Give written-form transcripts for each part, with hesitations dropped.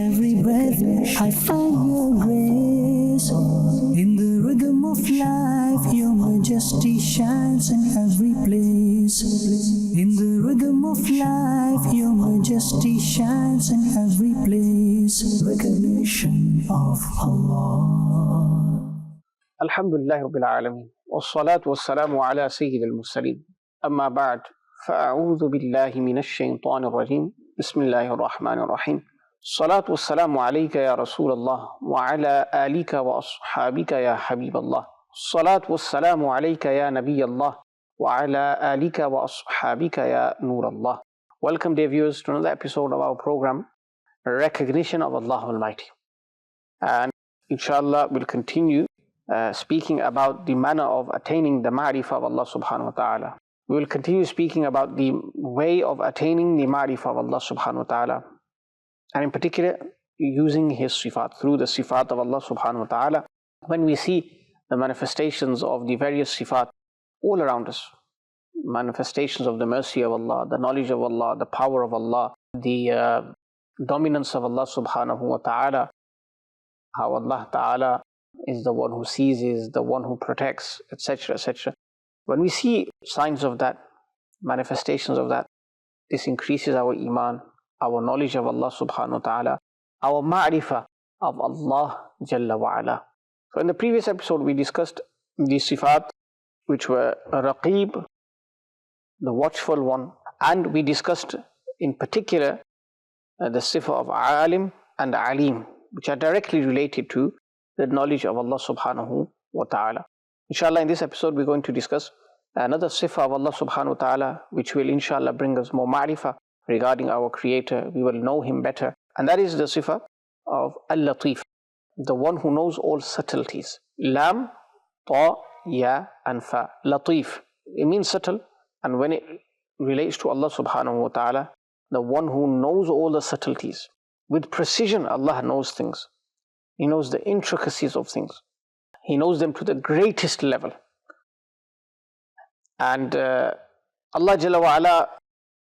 every breath, I find your grace. In the rhythm of life, your majesty shines in every place. In the rhythm of life, your majesty shines in every place. Recognition of Allah. Alhamdulillah Rabbil Alameen. Wassalatu wassalamu ala Sayyidil Mursaleen. Amma ba'd. Fa'a'udhu billahi minash shaytanir rajim. Bismillahir Rahmanir Rahim. Salatu wassalamu alayka ya Rasulallah wa ala alika wa ashabika ya Habiballah. Salatu wassalamu alayka ya Nabiyallah wa ala alika wa ashabika ya Nurallah. Welcome, dear viewers, to another episode of our program, Recognition of Allah Almighty. And inshallah, we'll continue speaking about the manner of attaining the ma'rifah of Allah subhanahu wa ta'ala. We will continue speaking about the way of attaining the ma'rifah of Allah subhanahu wa ta'ala, and in particular using His sifat, through the sifat of Allah subhanahu wa ta'ala. When we see the manifestations of the various sifat all around us, manifestations of the mercy of Allah, the knowledge of Allah, the power of Allah, the dominance of Allah subhanahu wa ta'ala, how Allah ta'ala is the one who seizes, the one who protects, etc., etc. When we see signs of that, manifestations of that, this increases our iman, our knowledge of Allah subhanahu wa ta'ala, our ma'rifah of Allah Jalla wa ala. So in the previous episode we discussed the sifat which were Raqib, the watchful one, and we discussed in particular the sifat of Alim and Alim, which are directly related to the knowledge of Allah subhanahu wa ta'ala. Inshallah, in this episode we're going to discuss another sifa of Allah subhanahu wa ta'ala, which will inshallah bring us more ma'rifah regarding our Creator. We will know Him better, and that is the sifa of Al-Latif, the one who knows all subtleties. Lam, Ta, Ya and Fa. Latif, it means subtle, and when it relates to Allah subhanahu wa ta'ala, the one who knows all the subtleties. With precision, Allah knows things. He knows the intricacies of things. He knows them to the greatest level. And Allah Jalla wa ala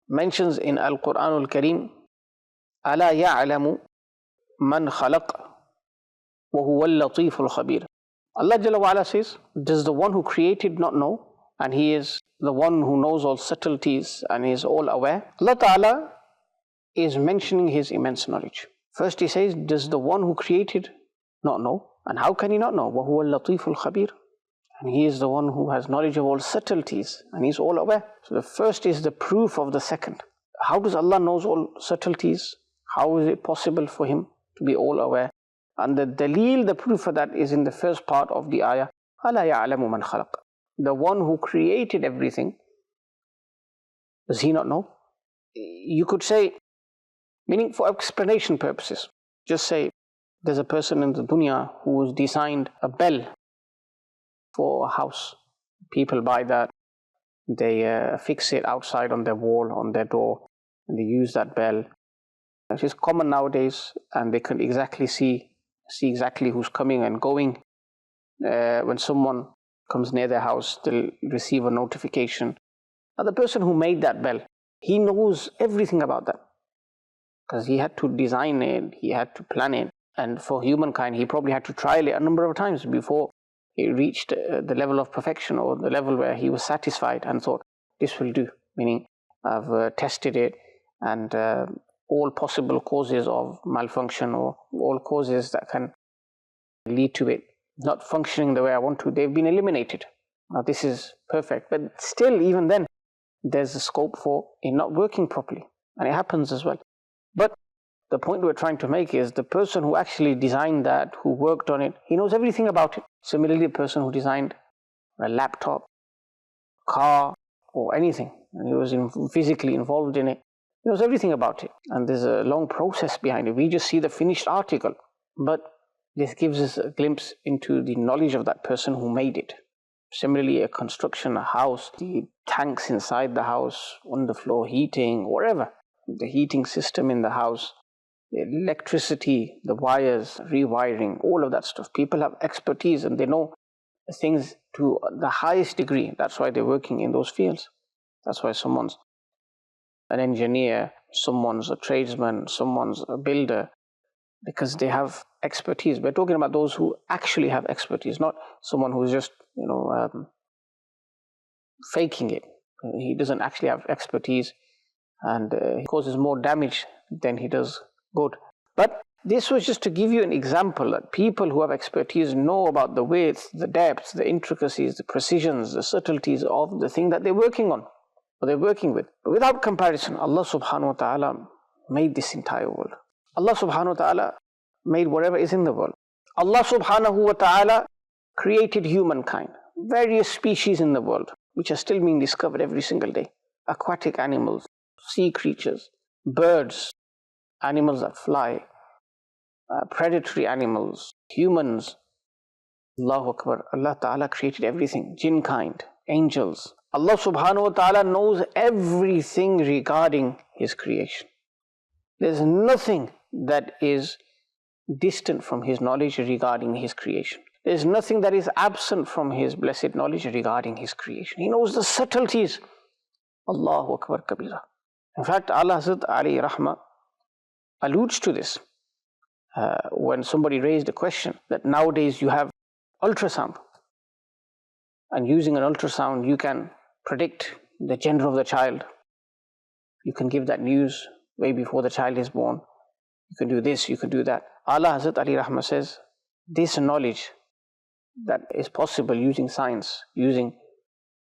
mentions in Al-Quran Al-Kareem, Ala ya'lamu man khalaq wa huwa al-latif al-khabir. Allah Jalla wa ala says, does the one who created not know? And He is the one who knows all subtleties and is all aware. Allah Ta'ala is mentioning His immense knowledge. First He says, does the one who created not know? And how can He not know? وَهُوَ اللَّطِيفُ الْخَبِيرُ. And He is the one who has knowledge of all subtleties and He's all aware. So the first is the proof of the second. How does Allah knows all subtleties? How is it possible for Him to be all aware? And the dalil, the proof of that, is in the first part of the ayah, أَلَا يَعْلَمُ مَنْ خَلَقَ. The one who created everything, does He not know? You could say, meaning for explanation purposes, just say there's a person in the dunya who has designed a bell for a house. People buy that, they fix it outside on their wall, on their door, and they use that bell. It is common nowadays, and they can exactly see exactly who's coming and going. When someone comes near their house, they'll receive a notification. Now the person who made that bell, he knows everything about that, because he had to design it, he had to plan it, and for humankind he probably had to trial it a number of times before he reached the level of perfection, or the level where he was satisfied and thought, this will do, meaning I've tested it, and all possible causes of malfunction, or all causes that can lead to it not functioning the way I want to, they've been eliminated. Now this is perfect, but still, even then, there's a scope for it not working properly, and it happens as well. But the point we're trying to make is the person who actually designed that, who worked on it, he knows everything about it. Similarly, the person who designed a laptop, car, or anything, and he was physically involved in it, he knows everything about it. And there's a long process behind it. We just see the finished article, but this gives us a glimpse into the knowledge of that person who made it. Similarly, a construction, a house, the tanks inside the house, underfloor heating, whatever, the heating system in the house, the electricity, the wires, rewiring, all of that stuff. People have expertise and they know things to the highest degree. That's why they're working in those fields. That's why someone's an engineer, someone's a tradesman, someone's a builder, because they have expertise. We're talking about those who actually have expertise, not someone who's just, faking it. He doesn't actually have expertise, and he causes more damage than he does good. But this was just to give you an example that people who have expertise know about the width, the depth, the intricacies, the precisions, the subtleties of the thing that they're working on, or they're working with. But without comparison, Allah subhanahu wa ta'ala made this entire world. Allah subhanahu wa ta'ala made whatever is in the world. Allah subhanahu wa ta'ala created humankind, various species in the world, which are still being discovered every single day. Aquatic animals, sea creatures, birds, animals that fly, predatory animals, humans. Allahu Akbar. Allah Ta'ala created everything. Jinn kind, angels. Allah subhanahu wa ta'ala knows everything regarding His creation. There's nothing that is distant from His knowledge regarding His creation. There's nothing that is absent from His blessed knowledge regarding His creation. He knows the subtleties. Allahu Akbar Kabira. In fact, Allah Hazrat Ali Rahmah alludes to this when somebody raised a question that nowadays you have ultrasound, and using an ultrasound you can predict the gender of the child. You can give that news way before the child is born. You can do this, you can do that. Allah Hazrat Ali Rahmah says this knowledge that is possible using science, using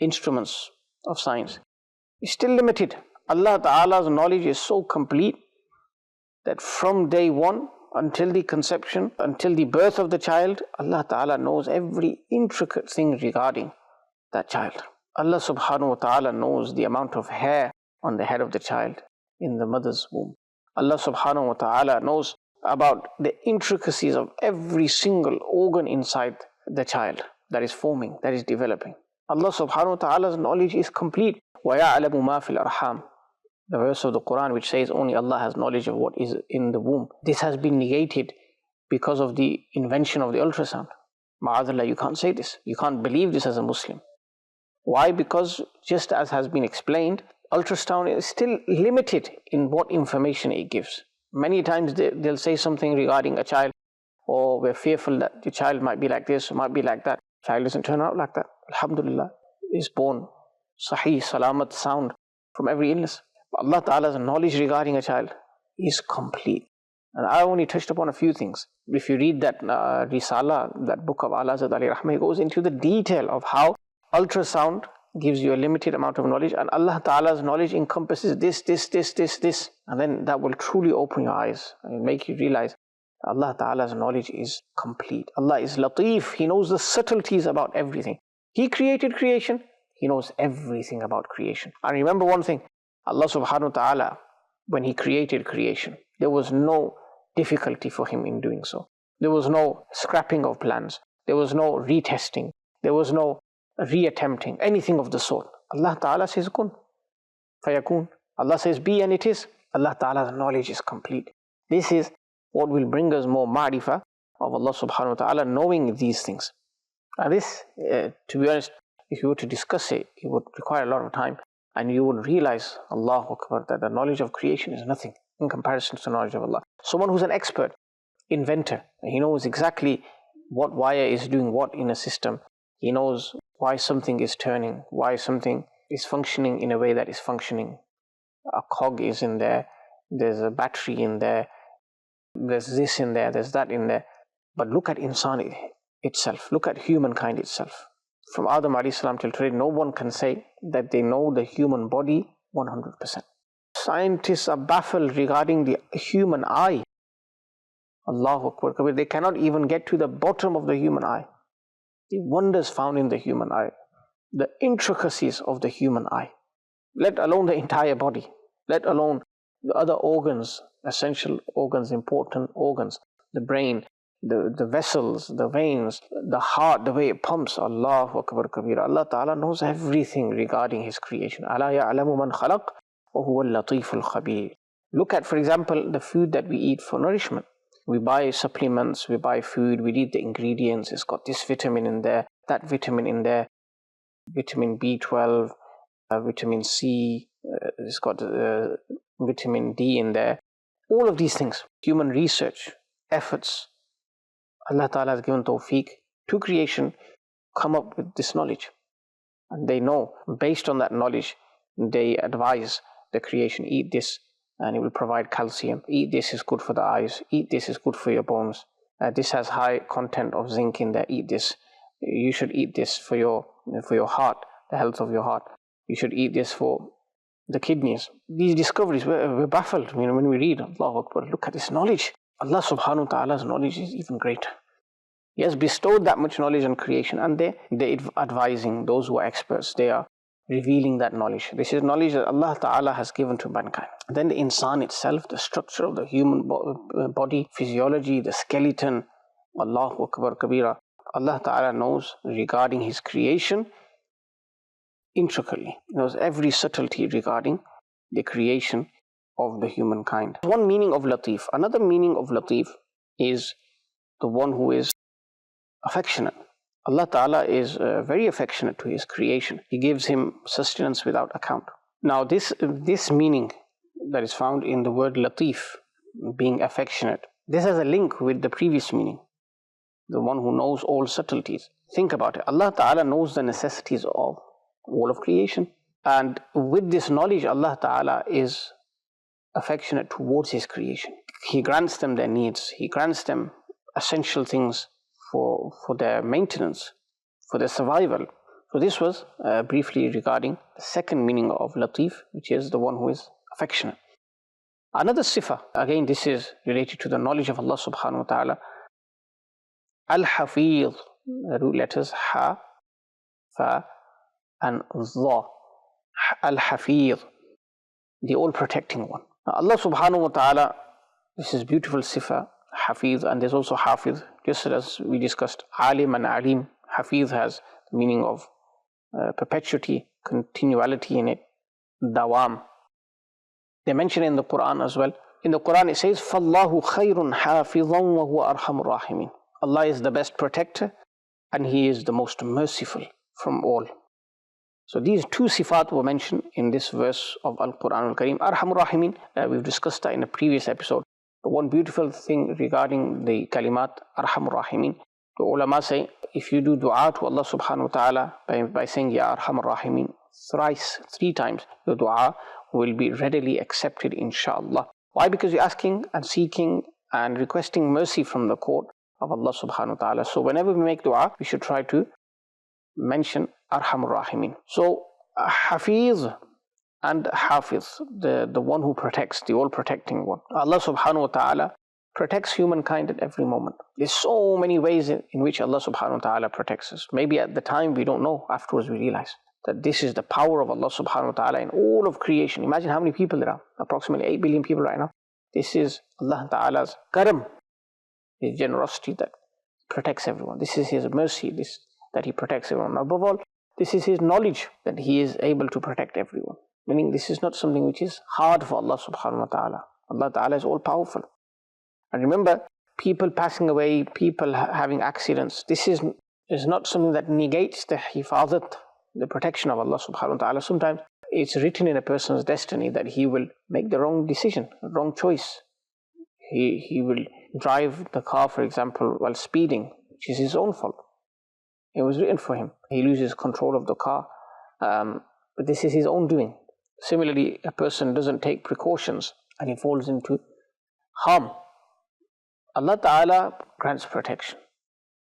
instruments of science, is still limited. Allah Ta'ala's knowledge is so complete that from day one until the conception, until the birth of the child, Allah Ta'ala knows every intricate thing regarding that child. Allah Subhanahu wa Ta'ala knows the amount of hair on the head of the child in the mother's womb. Allah Subhanahu wa Ta'ala knows about the intricacies of every single organ inside the child that is forming, that is developing. Allah Subhanahu wa Ta'ala's knowledge is complete. وَيَعْلَمُ مَا فِي الْأَرْحَامِ, the verse of the Quran which says only Allah has knowledge of what is in the womb. This has been negated because of the invention of the ultrasound. Ma'adallah, you can't say this. You can't believe this as a Muslim. Why? Because just as has been explained, ultrasound is still limited in what information it gives. Many times they'll say something regarding a child, or we're fearful that your child might be like this, or might be like that. Child doesn't turn out like that. Alhamdulillah, is born sahih, salamat, sound from every illness. Allah Ta'ala's knowledge regarding a child is complete. And I only touched upon a few things. If you read that Risala, that book of Allah Hazrat Ali Rahmah, he goes into the detail of how ultrasound gives you a limited amount of knowledge, and Allah Ta'ala's knowledge encompasses this. And then that will truly open your eyes and make you realize Allah Ta'ala's knowledge is complete. Allah is Latif. He knows the subtleties about everything. He created creation. He knows everything about creation. And remember one thing, Allah Subhanahu wa Ta'ala, when He created creation, there was no difficulty for Him in doing so. There was no scrapping of plans. There was no retesting. There was no reattempting, anything of the sort. Allah Ta'ala says kun, fayakun. Allah says be, and it is. Allah Ta'ala's knowledge is complete. This is what will bring us more ma'rifah of Allah Subhanahu wa Ta'ala, knowing these things. And this, to be honest, if you were to discuss it, it would require a lot of time, and you would realize, Allahu Akbar, that the knowledge of creation is nothing in comparison to the knowledge of Allah. Someone who's an expert, inventor, he knows exactly what wire is doing what in a system. He knows why something is turning, why something is functioning in a way that is functioning. A cog is in there, there's a battery in there, there's this in there, there's that in there. But look at insan itself, look at humankind itself. From Adam alayhi salam till today, no one can say that they know the human body 100%. Scientists are baffled regarding the human eye. Allahu Akbar. They cannot even get to the bottom of the human eye. The wonders found in the human eye, the intricacies of the human eye, let alone the entire body, let alone the other organs, essential organs, important organs, the brain, the vessels, the veins, the heart, the way it pumps. Allahu Akbar Kabira. Allah Ta'ala knows everything regarding His creation. Ala ya'lamu man khalaq wa huwa al-latiful khabir. Look at, for example, the food that we eat for nourishment. We buy supplements, we buy food, we read the ingredients. It's got this vitamin in there, that vitamin in there, vitamin B12, vitamin C, it's got vitamin D in there. All of these things, human research, efforts, Allah Ta'ala has given tawfiq to creation, come up with this knowledge. And they know, based on that knowledge, they advise the creation, eat this and it will provide calcium. Eat this, is good for the eyes. Eat this, is good for your bones. This has high content of zinc in there. Eat this. You should eat this for your heart, the health of your heart. You should eat this for the kidneys. These discoveries, we're baffled when we read, Allahu Akbar, look at this knowledge. Allah subhanahu wa ta'ala's knowledge is even greater. He has bestowed that much knowledge on creation, and they're advising those who are experts. They are revealing that knowledge. This is knowledge that Allah Ta'ala has given to mankind. Then the insan itself, the structure of the human body, physiology, the skeleton, Allahu Akbar Kabira. Allah Ta'ala knows regarding His creation intricately. He knows every subtlety regarding the creation of the humankind. One meaning of Latif. Another meaning of Latif is the one who is affectionate. Allah Ta'ala is very affectionate to His creation. He gives him sustenance without account. Now this meaning that is found in the word Latif, being affectionate, this has a link with the previous meaning, the one who knows all subtleties. Think about it. Allah Ta'ala knows the necessities of all of creation. And with this knowledge, Allah Ta'ala is affectionate towards His creation. He grants them their needs. He grants them essential things for their maintenance, for their survival. So this was briefly regarding the second meaning of Latif, which is the one who is affectionate. Another sifa, again this is related to the knowledge of Allah subhanahu wa ta'ala. Al-Hafiz, the root letters Ha, Fa and Dha. Al-Hafiz, the all-protecting one. Now Allah subhanahu wa ta'ala, this is beautiful sifa, Hafiz, and there's also Hafiz, just as we discussed, Alim and Alim. Hafiz has the meaning of perpetuity, continuality in it, Dawam. They mention it in the Quran as well. In the Quran it says, فَاللَّهُ خَيْرٌ حَافِظًا وَهُوَ أَرْحَمُ الرَّاحِمِينَ. Allah is the best protector and He is the most merciful from all. So these two sifat were mentioned in this verse of Al-Quran Al-Kareem. Arhamur Rahimin, we've discussed that in a previous episode. But one beautiful thing regarding the kalimat Arhamur Rahimin, the ulama say, if you do dua to Allah subhanahu wa ta'ala by saying Ya Arhamur Rahimin thrice, 3 times, your dua will be readily accepted, inshallah. Why? Because you're asking and seeking and requesting mercy from the court of Allah subhanahu wa ta'ala. So whenever we make dua, we should try to mention Arhamur Rahimin. So Hafiz and Hafiz, the one who protects, the all-protecting one. Allah subhanahu wa ta'ala protects humankind at every moment. There's so many ways in which Allah subhanahu wa ta'ala protects us. Maybe at the time we don't know, afterwards we realize that this is the power of Allah subhanahu wa ta'ala in all of creation. Imagine how many people there are, approximately 8 billion people right now. This is Allah ta'ala's karam, His generosity that protects everyone. This is His mercy, that He protects everyone. Above all, this is His knowledge that He is able to protect everyone. Meaning this is not something which is hard for Allah subhanahu wa ta'ala. Allah ta'ala is all powerful. And remember, people passing away, people having accidents, this is not something that negates the hifazat, the protection of Allah subhanahu wa ta'ala. Sometimes it's written in a person's destiny that he will make the wrong decision, the wrong choice. He will drive the car, for example, while speeding, which is his own fault. It was written for him. He loses control of the car, but this is his own doing. Similarly, a person doesn't take precautions and he falls into harm. Allah Ta'ala grants protection.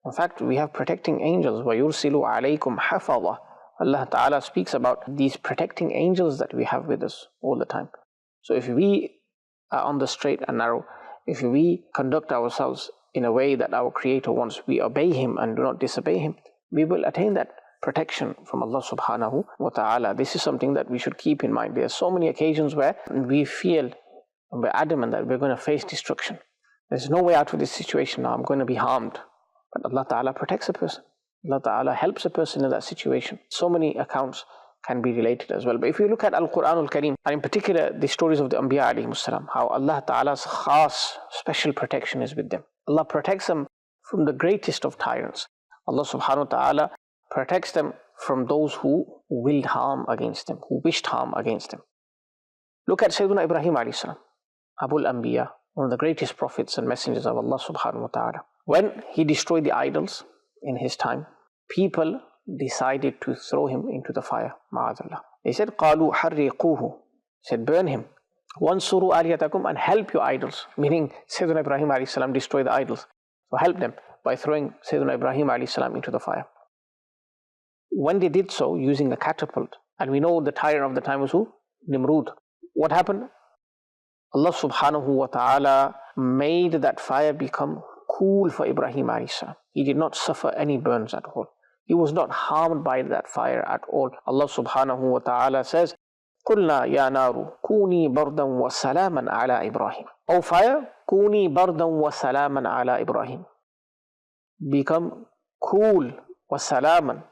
In fact, we have protecting angels. وَيُرْسِلُ عَلَيْكُمْ حَفَظًا. Allah Ta'ala speaks about these protecting angels that we have with us all the time. So if we are on the straight and narrow, if we conduct ourselves in a way that our Creator wants, we obey Him and do not disobey Him, we will attain that protection from Allah subhanahu wa ta'ala. This is something that we should keep in mind. There are so many occasions where we feel and we're adamant that we're going to face destruction. There's no way out of this situation now, I'm going to be harmed. But Allah Ta'ala protects a person. Allah Ta'ala helps a person in that situation. So many accounts can be related as well. But if you look at Al-Quran Al-Kareem, and in particular the stories of the Anbiya alayhimus salam, how Allah Ta'ala's khas, special protection is with them. Allah protects them from the greatest of tyrants. Allah subhanahu wa ta'ala protects them from those who willed harm against them, who wished harm against them. Look at Sayyidina Ibrahim alayhi salam, Abul Anbiya one of the greatest prophets and messengers of Allah subhanahu wa ta'ala. When he destroyed the idols in his time, people decided to throw him into the fire. Ma'adallah. They said, قَالُوا حَرِّقُوهُ, said, burn him. وَانْصُرُوا آلِهَتَكُمْ, and help your idols. Meaning, Sayyidina Ibrahim alayhi salam destroyed the idols. So help them by throwing Sayyidina Ibrahim alayhi salam into the fire. When they did so, using a catapult, and we know the tyrant of the time was who? Nimrud. What happened? Allah subhanahu wa ta'ala made that fire become cool for Ibrahim alayhi salam. He did not suffer any burns at all. He was not harmed by that fire at all. Allah subhanahu wa ta'ala says, قُلْنَا يَا نَارُ كُونِي بَرْدًا وَسَلَامًا عَلَى إِبْرَاهِيمَ. O fire, كُونِي بَرْدًا وَسَلَامًا عَلى إِبْرَاهِيمَ. Become cool, وَسَلَامًا.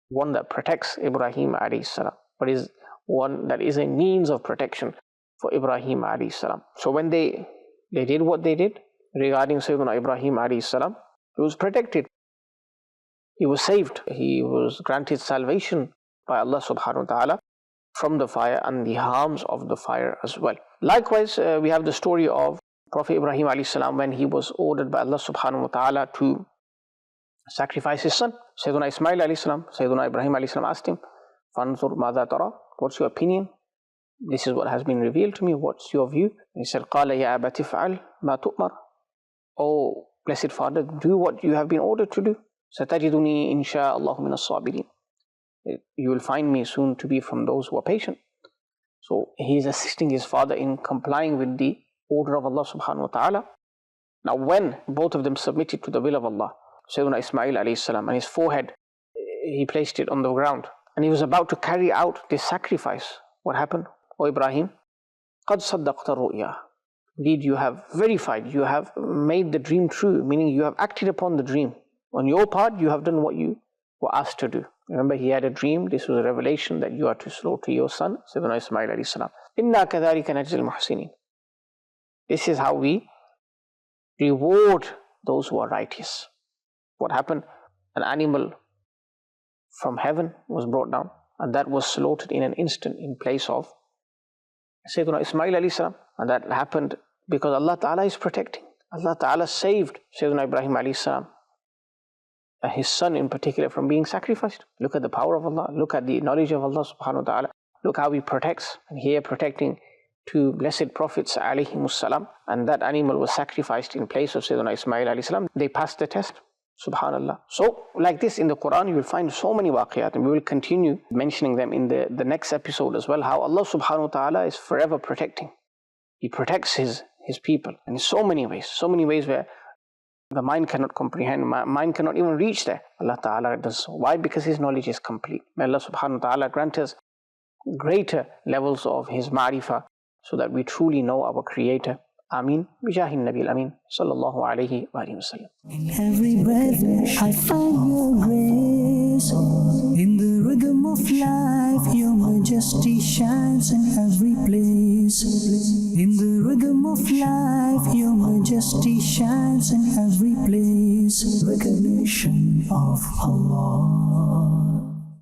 One that protects Ibrahim alayhi salam. But is one that is a means of protection for Ibrahim alayhi salam. So when they did what they did regarding Sayyidina Ibrahim alayhi salam, he was protected. He was saved. He was granted salvation by Allah subhanahu wa ta'ala from the fire and the harms of the fire as well. Likewise, we have the story of Prophet Ibrahim alayhi salam when he was ordered by Allah subhanahu wa ta'ala to sacrifice his son, Sayyidina Ismail alayhi salam. Sayyidina Ibrahim alayhi salam asked him, فَانْظُرْ مَاذَا تَرَى, what's your opinion? This is what has been revealed to me. What's your view? And he said, قَالَ يَا أَبَتِ افْعَلْ مَا تُؤْمَرْ. Oh, blessed father, do what you have been ordered to do. سَتَجِدُنِي إِنْ شَاءَ اللَّهُ مِنَ الصَّابِرِينَ. You will find me soon to be from those who are patient. So he is assisting his father in complying with the order of Allah subhanahu wa ta'ala. Now when both of them submitted to the will of Allah, Sayyidina Ismail alayhi salam, and his forehead, he placed it on the ground, and he was about to carry out this sacrifice. What happened? O Ibrahim, قَدْ صَدَّقْتَ الرُّؤْيَا. Indeed, you have verified, you have made the dream true, meaning you have acted upon the dream. On your part, you have done what you were asked to do. Remember, he had a dream. This was a revelation that you are to slaughter your son, Sayyidina Ismail alayhi salam. إِنَّا كَذَلِكَ نَجْزِي الْمُحْسِنِينَ. This is how we reward those who are righteous. What happened? An animal from heaven was brought down, and that was slaughtered in an instant in place of Sayyidina Ismail alayhi salam. And that happened because Allah Ta'ala is protecting. Allah Ta'ala saved Sayyidina Ibrahim alayhi salam, his son in particular, from being sacrificed. Look at the power of Allah. Look at the knowledge of Allah subhanahu wa ta'ala. Look how he protects. And here protecting two blessed prophets alayhimus salam. And that animal was sacrificed in place of Sayyidina Ismail alayhi salam. They passed the test. Subhanallah. So like this in the Quran you will find so many waqiyat, and we will continue mentioning them in the next episode as well, how Allah subhanahu wa ta'ala is forever protecting. He protects his people in so many ways where the mind cannot comprehend, mind cannot even reach there. Allah Ta'ala does so. Why? Because his knowledge is complete. May Allah subhanahu wa ta'ala grant us greater levels of his ma'rifah so that we truly know our Creator. Ameen. Bijahin Nabil Ameen. Sallallahu alayhi wa sallam. In every breath I find your grace. In the rhythm of life your majesty shines in every place. In the rhythm of life your majesty shines in every place. Recognition of Allah.